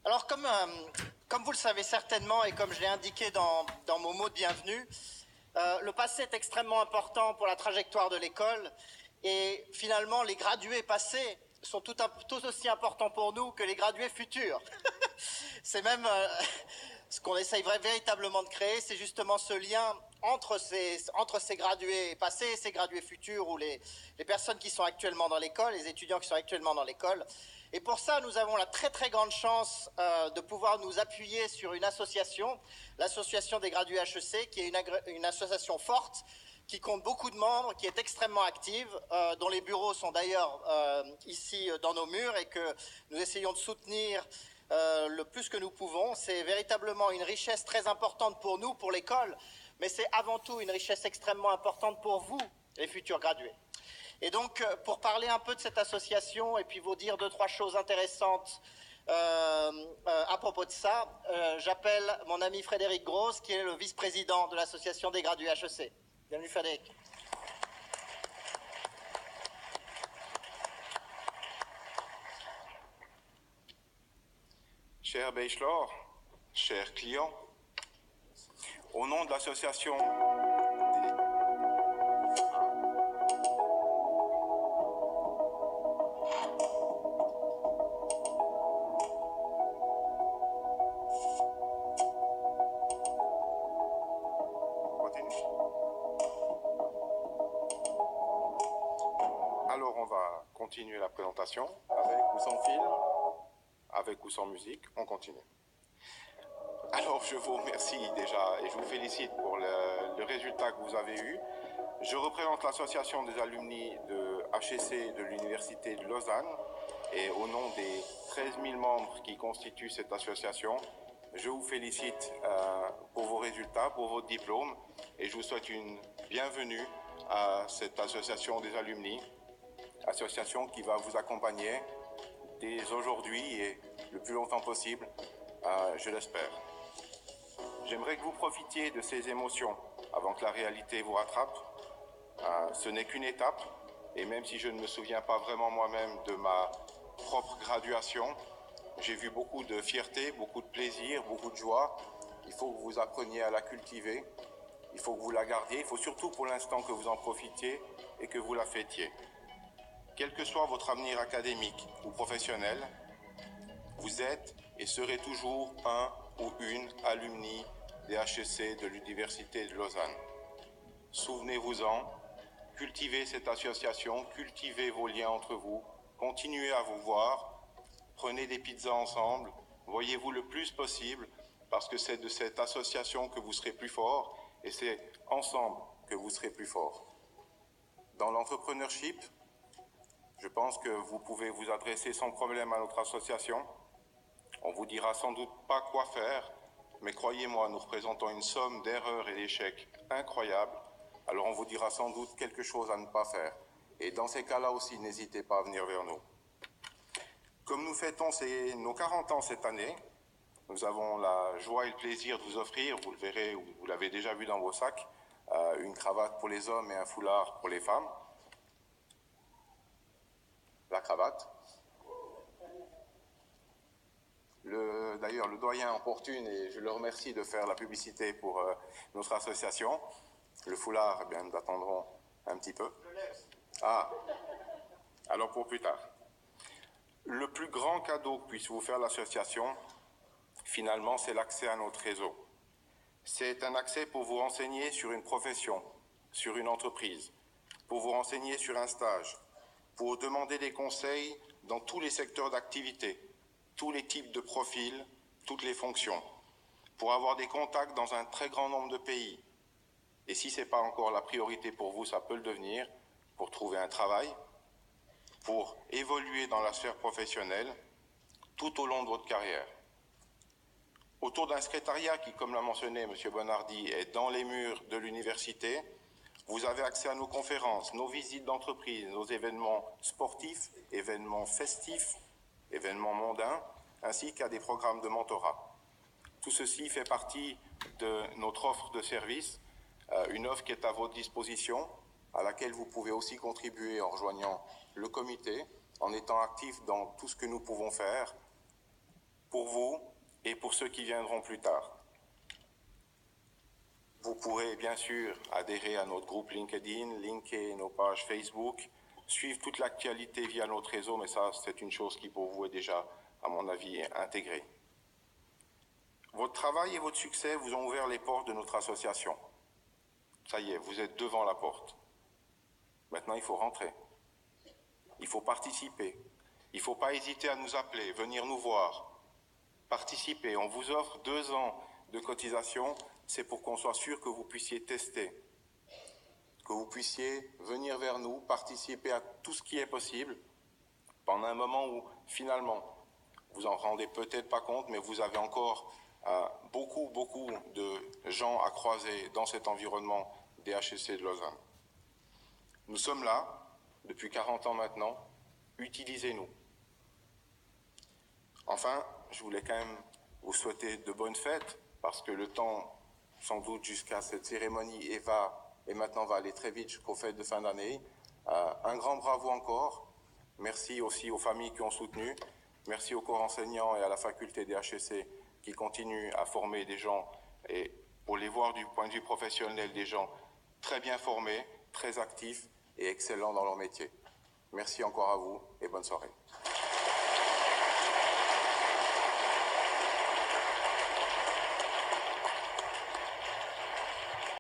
Alors, comme vous le savez certainement et comme je l'ai indiqué dans mon mot de bienvenue, le passé est extrêmement important pour la trajectoire de l'école et finalement, les gradués passés sont tout aussi importants pour nous que les gradués futurs. C'est même ce qu'on essaye véritablement de créer, c'est justement ce lien entre ces gradués passés et ces gradués futurs ou les personnes qui sont actuellement dans l'école, les étudiants qui sont actuellement dans l'école. Et pour ça, nous avons la très très grande chance de pouvoir nous appuyer sur une association, l'association des gradués HEC, qui est une association forte, qui compte beaucoup de membres, qui est extrêmement active, dont les bureaux sont d'ailleurs ici dans nos murs et que nous essayons de soutenir le plus que nous pouvons. C'est véritablement une richesse très importante pour nous, pour l'école, mais c'est avant tout une richesse extrêmement importante pour vous, les futurs gradués. Et donc, pour parler un peu de cette association et puis vous dire 2-3 choses intéressantes à propos de ça, j'appelle mon ami Frédéric Grosse, qui est le vice-président de l'association des gradués HEC. Bienvenue Frédéric. Cher Bachelor, chers clients, au nom de l'association Alors on va continuer la présentation avec ou sans film, avec ou sans musique, on continue. Alors je vous remercie déjà et je vous félicite pour le résultat que vous avez eu. Je représente l'association des alumni de HEC de l'Université de Lausanne et au nom des 13 000 membres qui constituent cette association, je vous félicite pour vos résultats, pour votre diplôme et je vous souhaite une bienvenue à cette association des alumni, association qui va vous accompagner dès aujourd'hui et le plus longtemps possible, je l'espère. J'aimerais que vous profitiez de ces émotions avant que la réalité vous rattrape. Ce n'est qu'une étape, et même si je ne me souviens pas vraiment moi-même de ma propre graduation, j'ai vu beaucoup de fierté, beaucoup de plaisir, beaucoup de joie. Il faut que vous appreniez à la cultiver, il faut que vous la gardiez, il faut surtout pour l'instant que vous en profitiez et que vous la fêtiez. Quel que soit votre avenir académique ou professionnel, vous êtes et serez toujours un ou une alumni des HEC de l'Université de Lausanne. Souvenez-vous-en, cultivez cette association, cultivez vos liens entre vous, continuez à vous voir, prenez des pizzas ensemble, voyez-vous le plus possible parce que c'est de cette association que vous serez plus fort et c'est ensemble que vous serez plus fort. Dans l'entrepreneurship, je pense que vous pouvez vous adresser sans problème à notre association. On vous dira sans doute pas quoi faire, mais croyez-moi, nous représentons une somme d'erreurs et d'échecs incroyables. Alors on vous dira sans doute quelque chose à ne pas faire. Et dans ces cas-là aussi, n'hésitez pas à venir vers nous. Comme nous fêtons nos 40 ans cette année, nous avons la joie et le plaisir de vous offrir, vous le verrez ou vous l'avez déjà vu dans vos sacs, une cravate pour les hommes et un foulard pour les femmes. La cravate. D'ailleurs, le doyen importune et je le remercie de faire la publicité pour notre association. Le foulard, eh bien, nous attendrons un petit peu. Ah, alors pour plus tard. Le plus grand cadeau que puisse vous faire l'association, finalement, c'est l'accès à notre réseau. C'est un accès pour vous renseigner sur une profession, sur une entreprise, pour vous renseigner sur un stage, pour demander des conseils dans tous les secteurs d'activité, tous les types de profils, toutes les fonctions, pour avoir des contacts dans un très grand nombre de pays. Et si ce n'est pas encore la priorité pour vous, ça peut le devenir, pour trouver un travail, pour évoluer dans la sphère professionnelle tout au long de votre carrière. Autour d'un secrétariat qui, comme l'a mentionné M. Bonardi, est dans les murs de l'université, vous avez accès à nos conférences, nos visites d'entreprise, nos événements sportifs, événements festifs, événements mondains, ainsi qu'à des programmes de mentorat. Tout ceci fait partie de notre offre de service, une offre qui est à votre disposition, à laquelle vous pouvez aussi contribuer en rejoignant le comité, en étant actif dans tout ce que nous pouvons faire, pour vous et pour ceux qui viendront plus tard. Vous pourrez bien sûr adhérer à notre groupe LinkedIn, linker nos pages Facebook, suivre toute l'actualité via notre réseau, mais ça, c'est une chose qui pour vous est déjà, à mon avis, intégrée. Votre travail et votre succès vous ont ouvert les portes de notre association. Ça y est, vous êtes devant la porte. Maintenant, il faut rentrer. Il faut participer. Il ne faut pas hésiter à nous appeler, venir nous voir. Participer. On vous offre 2 ans de cotisation. C'est pour qu'on soit sûr que vous puissiez tester, que vous puissiez venir vers nous, participer à tout ce qui est possible, pendant un moment où, finalement, vous en rendez peut-être pas compte, mais vous avez encore beaucoup de gens à croiser dans cet environnement des HEC de Lausanne. Nous sommes là, depuis 40 ans maintenant, utilisez-nous. Enfin, je voulais quand même vous souhaiter de bonnes fêtes, parce que le temps, sans doute jusqu'à cette cérémonie, et maintenant va aller très vite jusqu'aux fêtes de fin d'année. Un grand bravo encore. Merci aussi aux familles qui ont soutenu. Merci au corps enseignant et à la faculté des HEC qui continuent à former des gens, et pour les voir du point de vue professionnel, des gens très bien formés, très actifs et excellents dans leur métier. Merci encore à vous et bonne soirée.